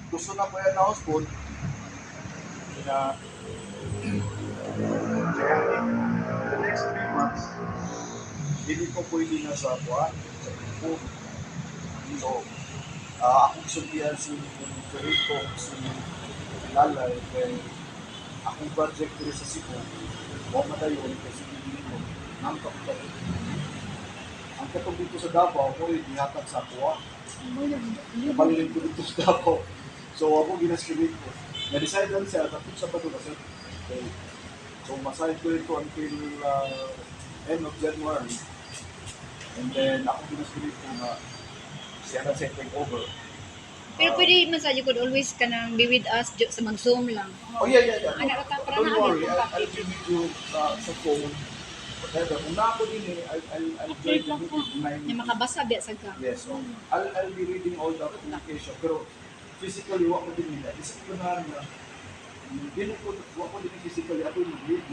gusto na ko i-announce po na kaya the next 3 months, hindi ko pwede na sa buwan, sa grupo. So, akong sundian si Perito, si Lalay, kaya akong project dito sa Cebu, huwag madayon kasi hindi ko ng kapitay. Ang katong dito sa Davao, ako yung dihatag sa buwan. Nabalin ko dito sa Davao. So, ako ginaskilit ko. Na-decide lang siya, tapos sa pato kasi. Okay. So, masahid ko ito until end of January. And then, ako ginaskilit ko na siya na siya take over. Pero pwede man sa could always ka nang be with us sa mag-zoom lang. Oh, yeah. Anak rata para Don't na worry, agad I'll be with you sa phone. Whatever. Kung na ako din I'll join the meeting. na makabasa biya sa ka. Yes, so I'll be reading all the communication. Pero physically, wako din nila. Isip ko na hindi ko din physically. Ako yung mag-read.